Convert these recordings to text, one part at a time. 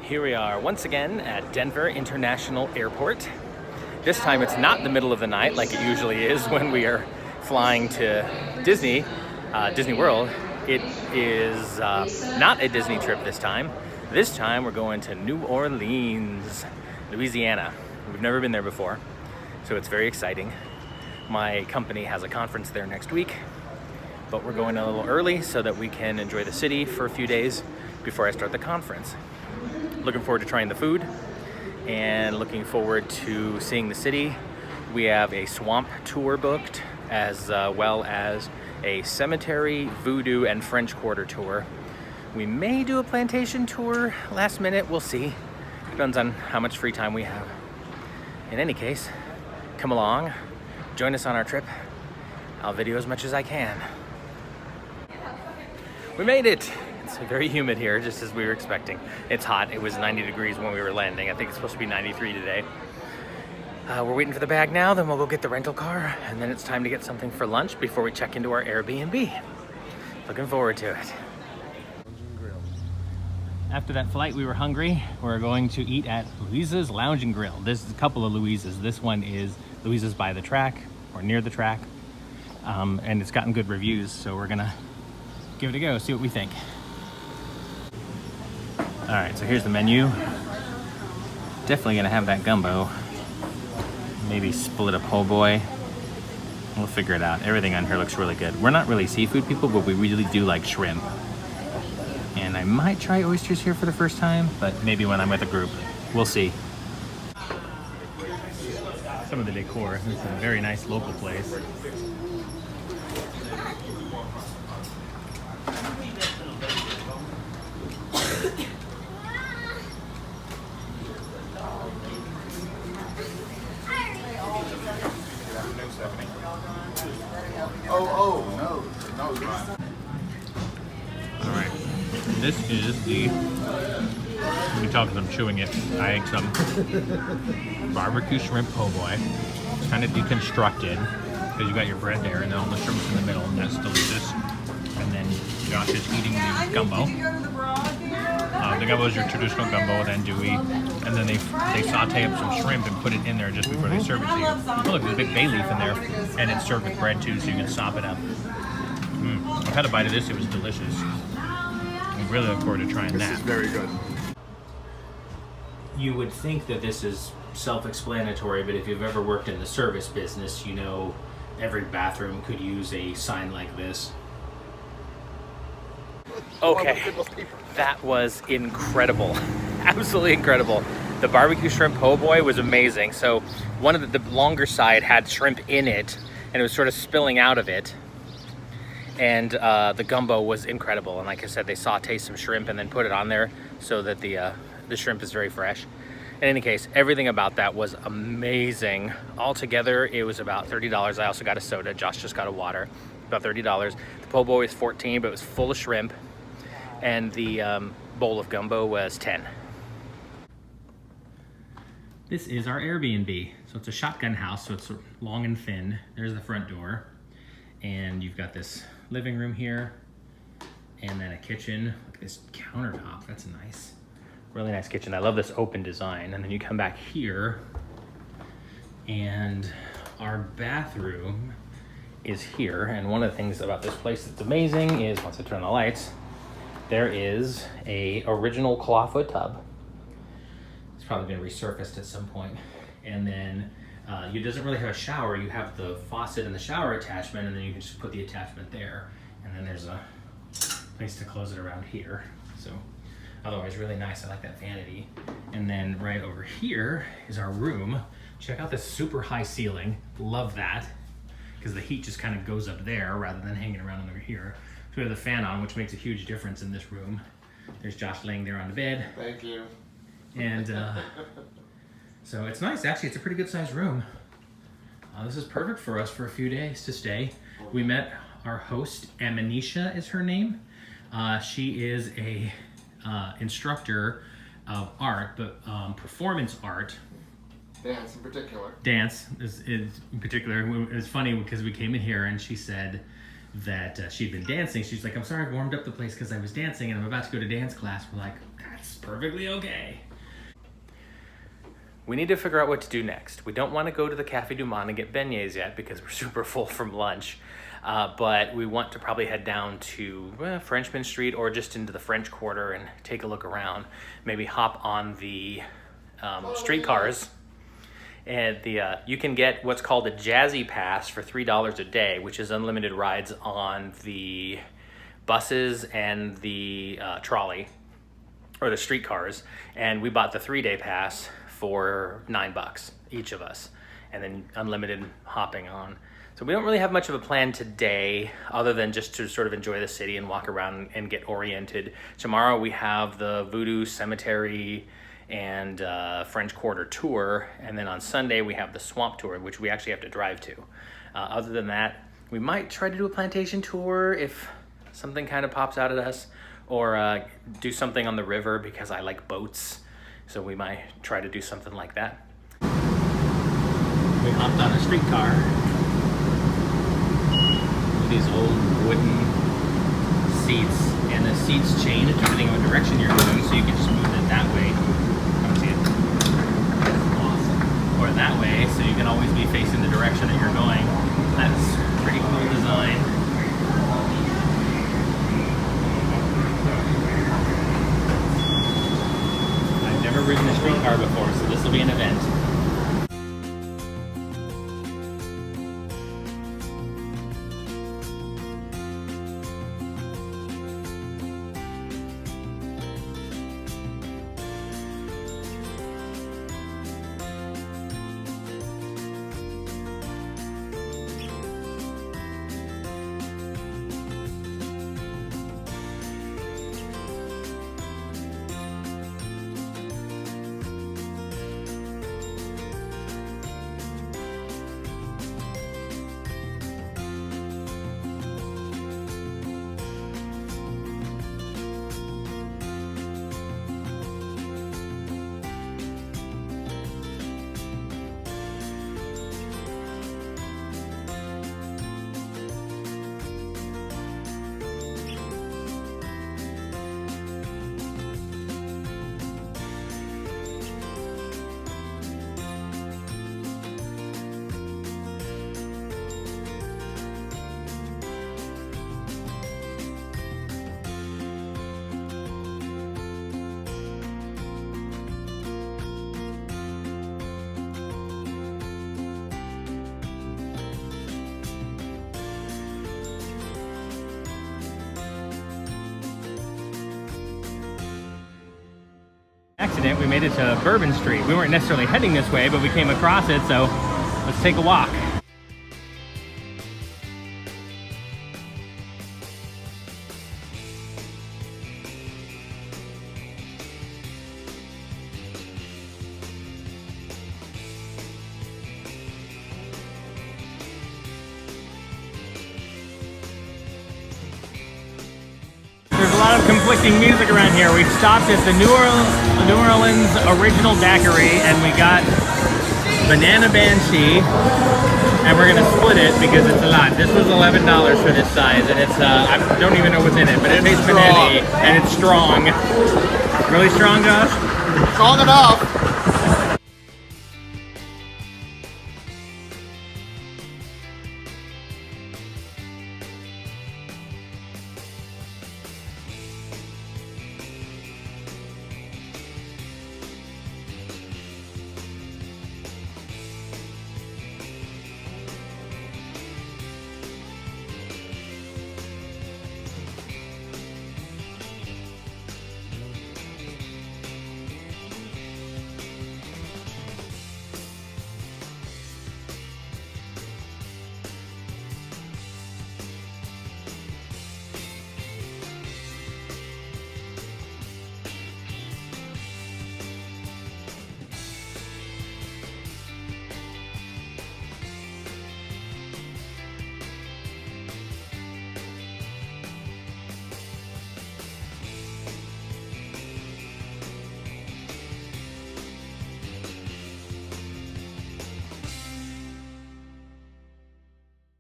Here we are once again at Denver International Airport. This time it's not in the middle of the night like it usually is when we are flying to Disney World. It is not a Disney trip this time. This time we're going to New Orleans, Louisiana. We've never been there before, so it's very exciting. My company has a conference there next week, but we're going a little early so that we can enjoy the city for a few days before I start the conference. Looking forward to trying the food and looking forward to seeing the city. We have a swamp tour booked, as well as a cemetery, voodoo, and French Quarter tour. We may do a plantation tour last minute, we'll see. Depends on how much free time we have. In any case, come along, join us on our trip. I'll video as much as I can. We made it! It's very humid here, just as we were expecting. It's hot. It was 90 degrees when we were landing. I think it's supposed to be 93 today. We're waiting for the bag now, then we'll go get the rental car, and then it's time to get something for lunch before we check into our Airbnb. Looking forward to it. After that flight, we were hungry. We're going to eat at Liuzza's Lounge and Grill. There's a couple of Liuzzas. This one is Liuzza's by the track, or near the track, and it's gotten good reviews, so we're gonna give it a go, see what we think. All right, so here's the menu. Definitely gonna have that gumbo. Maybe split a po' boy. We'll figure it out. Everything on here looks really good. We're not really seafood people, but we really do like shrimp. And I might try oysters here for the first time, but maybe when I'm with a group. We'll see. Some of the decor. This is a very nice local place. Alright, this is the, let me talk because I'm chewing it. I ate some barbecue shrimp po' boy. It's kind of deconstructed because you got your bread there and then all the shrimp's in the middle, and that's delicious. And then Josh is eating the gumbo. The gumbo is your traditional gumbo with andouille, and then they saute up some shrimp and put it in there just before they serve it to you. Oh, look, there's a big bay leaf in there, and it's served with bread too, so you can sop it up. I've had a bite of this, it was delicious. I really look forward to trying that. This is very good. You would think that this is self-explanatory, but if you've ever worked in the service business, you know every bathroom could use a sign like this. Okay, that was incredible. Absolutely incredible. The barbecue shrimp po' boy was amazing. So one of the longer side had shrimp in it, and it was sort of spilling out of it. And the gumbo was incredible. And like I said, they saute some shrimp and then put it on there so that the shrimp is very fresh. In any case, everything about that was amazing. Altogether, it was about $30. I also got a soda. Josh just got a water. About $30. The po' boy was $14, but it was full of shrimp. And the bowl of gumbo was $10. This is our Airbnb. So it's a shotgun house, so it's long and thin. There's the front door. And you've got this living room here, and then a kitchen. Look at this countertop, that's nice. Really nice kitchen. I love this open design. And then you come back here, and our bathroom is here. And one of the things about this place that's amazing is, once I turn the lights, there is a original clawfoot tub. It's probably been resurfaced at some point. And then it doesn't really have a shower. You have the faucet and the shower attachment, and then you can just put the attachment there. And then there's a place to close it around here. So otherwise really nice. I like that vanity. And then right over here is our room. Check out this super high ceiling. Love that, because the heat just kind of goes up there rather than hanging around under here. So we have the fan on, which makes a huge difference in this room. There's Josh laying there on the bed. Thank you. And so it's nice. Actually, it's a pretty good sized room. This is perfect for us for a few days to stay. We met our host, Amanisha is her name. She is a instructor of art, but performance art. Dance in particular. Dance is in particular. It was funny because we came in here and she said that she'd been dancing. She's like, I'm sorry I warmed up the place because I was dancing and I'm about to go to dance class. We're like, that's perfectly okay. We need to figure out what to do next. We don't want to go to the Cafe du Monde and get beignets yet because we're super full from lunch. But we want to probably head down to Frenchman Street or just into the French Quarter and take a look around. Maybe hop on the streetcars. And you can get what's called a Jazzy Pass for $3 a day, which is unlimited rides on the buses and the trolley, or the streetcars. And we bought the 3-day pass for $9 each of us, and then unlimited hopping on. So we don't really have much of a plan today other than just to sort of enjoy the city and walk around and get oriented. Tomorrow we have the Voodoo Cemetery and French Quarter tour, and then on Sunday we have the Swamp tour, which we actually have to drive to. Other than that, we might try to do a plantation tour if something kind of pops out at us, or do something on the river because I like boats. So we might try to do something like that. We hopped on a streetcar. These old wooden seats, and the seats change depending on what direction you're going, so you can just move it that way. Come see it. Awesome. Or that way, so you can always be facing the direction that you're going. That's pretty cool design. Never ridden a streetcar before, so this will be an event. Accident, we made it to Bourbon Street. We weren't necessarily heading this way, but we came across it, so let's take a walk. There's a lot of conflicting music around here. We've stopped at the New Orleans Original Daiquiri, and we got Banana Banshee, and we're gonna split it because it's a lot. This was $11 for this size, and it's I don't even know what's in it, but it tastes banana-y, and it's strong. Really strong, Josh? Strong enough.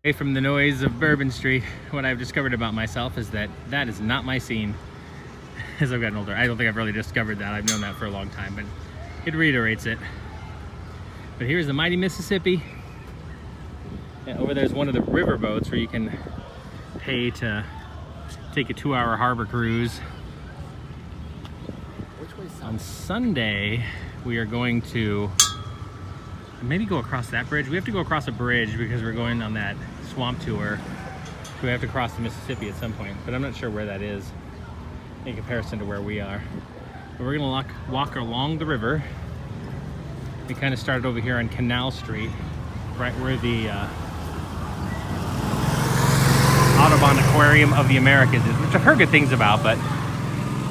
Away from the noise of Bourbon Street, what I've discovered about myself is that that is not my scene as I've gotten older. I don't think I've really discovered that. I've known that for a long time, but it reiterates it. But here's the mighty Mississippi. And over there's one of the river boats where you can pay to take a 2-hour harbor cruise. On Sunday, we are going to maybe go across that bridge. We have to go across a bridge because we're going on that swamp tour. So we have to cross the Mississippi at some point, but I'm not sure where that is in comparison to where we are. But we're gonna walk along the river. We kind of started over here on Canal Street, right where the Audubon Aquarium of the Americas is, which I've heard good things about, but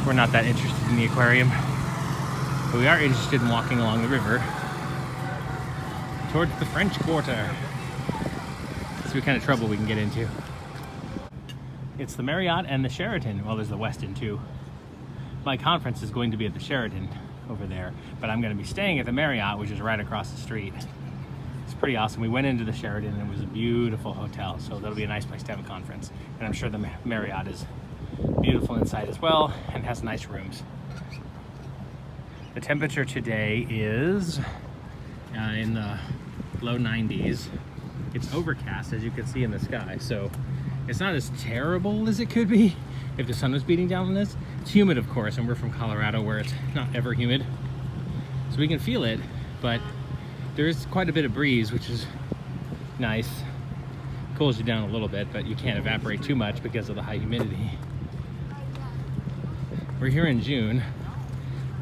we're not that interested in the aquarium. But we are interested in walking along the river towards the French Quarter. That's the kind of trouble we can get into. It's the Marriott and the Sheraton. Well, there's the Westin too. My conference is going to be at the Sheraton over there, but I'm going to be staying at the Marriott, which is right across the street. It's pretty awesome. We went into the Sheraton and it was a beautiful hotel, so that'll be a nice place to have a conference. And I'm sure the Marriott is beautiful inside as well and has nice rooms. The temperature today is in the low 90s. It's overcast, as you can see in the sky, so it's not as terrible as it could be if the sun was beating down on this. It's humid, of course, and we're from Colorado where it's not ever humid, so we can feel it, but there is quite a bit of breeze, which is nice. Cools you down a little bit, but you can't evaporate too much because of the high humidity. We're here in June,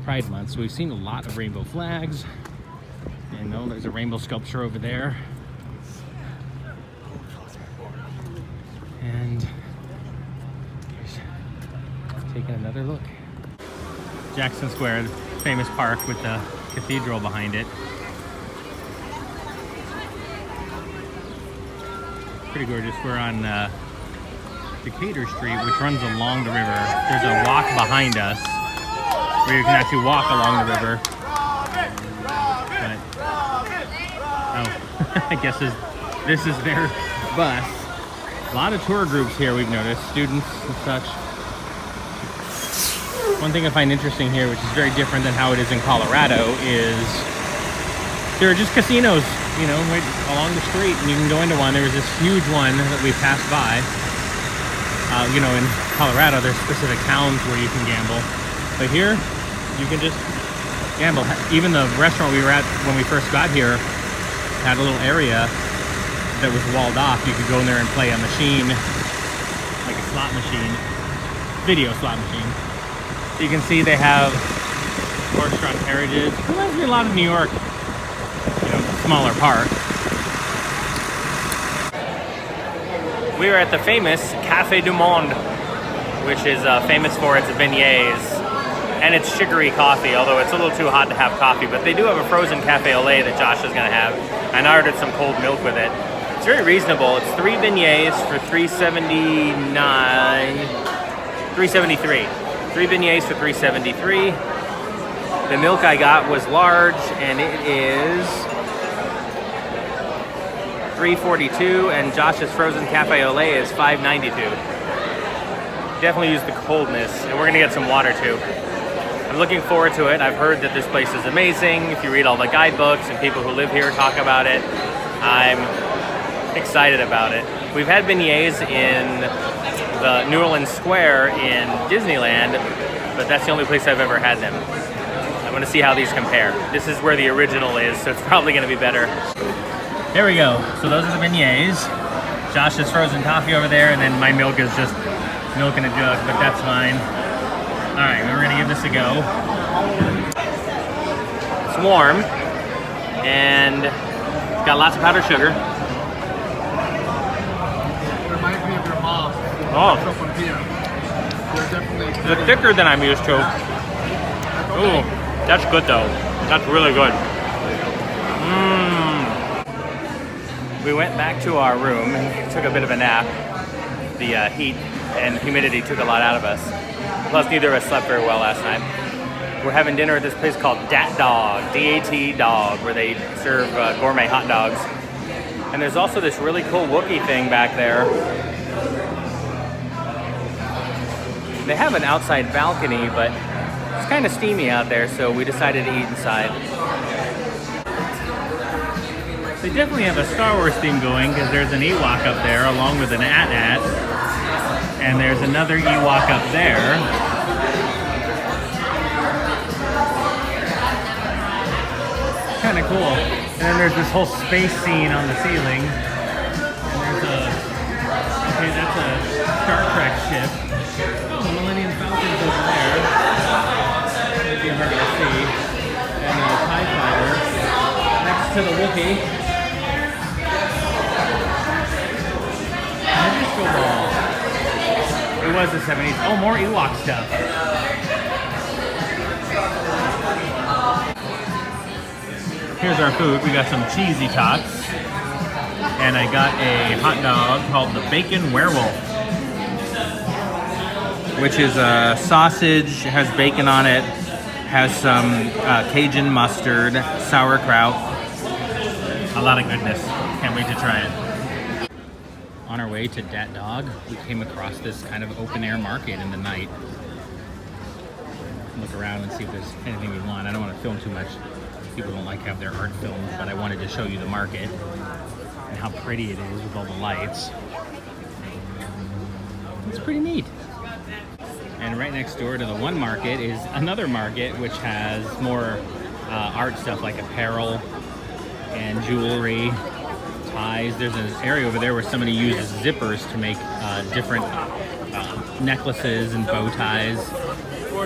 Pride Month, so we've seen a lot of rainbow flags. And oh, there's a rainbow sculpture over there. And here's taking another look. Jackson Square, famous park with the cathedral behind it. Pretty gorgeous. We're on Decatur Street, which runs along the river. There's a walk behind us where you can actually walk along the river. But, oh, I guess this is their bus. A lot of tour groups here, we've noticed, students and such. One thing I find interesting here, which is very different than how it is in Colorado, is there are just casinos, you know, right along the street, and you can go into one. There was this huge one that we passed by. You know, in Colorado, there's specific towns where you can gamble, but here, you can just gamble. Even the restaurant we were at when we first got here had a little area that was walled off. You could go in there and play a machine, like a slot machine, video slot machine. You can see they have horse-drawn carriages. Reminds me a lot of New York, you know, smaller park. We are at the famous Cafe du Monde, which is famous for its beignets and its chicory coffee, although it's a little too hot to have coffee. But they do have a frozen cafe au lait that Josh is going to have, and I ordered some cold milk with it. It's very reasonable. It's 3 beignets for $3.73. 3 beignets for $3.73. The milk I got was large, and it is $3.42, and Josh's frozen cafe au lait is $5.92. Definitely use the coldness, and we're gonna get some water too. I'm looking forward to it. I've heard that this place is amazing. If you read all the guidebooks and people who live here talk about it, I'm excited about it. We've had beignets in the New Orleans Square in Disneyland, but that's the only place I've ever had them. I'm gonna see how these compare. This is where the original is, so it's probably gonna be better. There we go. So those are the beignets. Josh's frozen coffee over there, and then my milk is just milk in a jug, but that's fine. All right, we're gonna give this a go. It's warm, and it's got lots of powdered sugar. It reminds me of your mom. Oh, From here. They're definitely it's thicker than I'm used to. Ooh, that's good though. That's really good. We went back to our room and took a bit of a nap. The heat and humidity took a lot out of us. Plus, neither of us slept very well last night. We're having dinner at this place called Dat Dog, D-A-T Dog, where they serve gourmet hot dogs. And there's also this really cool Wookiee thing back there. They have an outside balcony, but it's kind of steamy out there, so we decided to eat inside. They definitely have a Star Wars theme going because there's an Ewok up there along with an AT-AT. And there's another Ewok up there. Kind of cool. And then there's this whole space scene on the ceiling. And there's okay, that's a Star Trek ship. Oh, the Millennium Falcon's over there. Maybe hard to see. And a TIE fighter next to the Wookiee. And a disco ball. It was the 70s. Oh, more Ewok stuff. Here's our food. We got some cheesy tots. And I got a hot dog called the Bacon Werewolf, which is a sausage, has bacon on it, has some Cajun mustard, sauerkraut. A lot of goodness. Can't wait to try it. On our way to Dat Dog, we came across this kind of open air market in the night. Look around and see if there's anything we want. I don't want to film too much. People don't like to have their art filmed, but I wanted to show you the market and how pretty it is with all the lights. It's pretty neat. And right next door to the one market is another market which has more art stuff like apparel and jewelry, ties. There's an area over there where somebody uses zippers to make different necklaces and bow ties.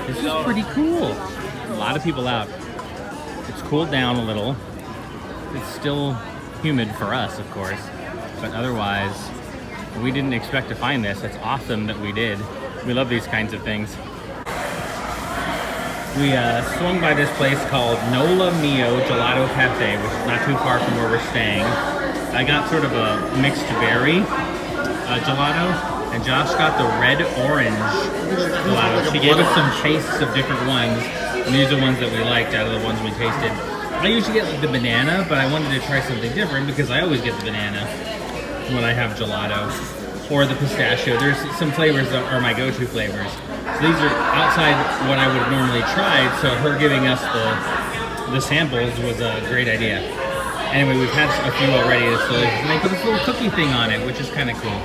This is pretty cool. A lot of people out. It's cooled down a little. It's still humid for us, of course, but otherwise, we didn't expect to find this. It's awesome that we did. We love these kinds of things. We swung by this place called Nola Mio Gelato Cafe, which is not too far from where we're staying. I got sort of a mixed berry gelato, and Josh got the red orange gelato. She gave us some tastes of different ones, and these are ones that we liked out of the ones we tasted. I usually get like the banana, but I wanted to try something different because I always get the banana when I have gelato, or the pistachio. There's some flavors that are my go-to flavors. So these are outside what I would have normally tried, so her giving us the samples was a great idea. Anyway, we've had a few already. It's delicious. And they put this little cookie thing on it, which is kind of cool.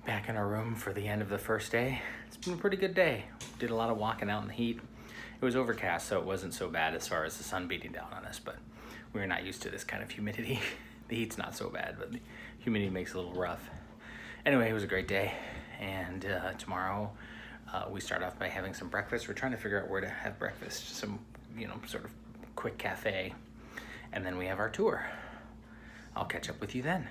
Back in our room for the end of the first day. It's been a pretty good day. Did a lot of walking out in the heat. It was overcast, so it wasn't so bad as far as the sun beating down on us, but we were not used to this kind of humidity. The heat's not so bad, but the humidity makes it a little rough. Anyway, it was a great day, and tomorrow we start off by having some breakfast. We're trying to figure out where to have breakfast, some, sort of quick cafe, and then we have our tour. I'll catch up with you then.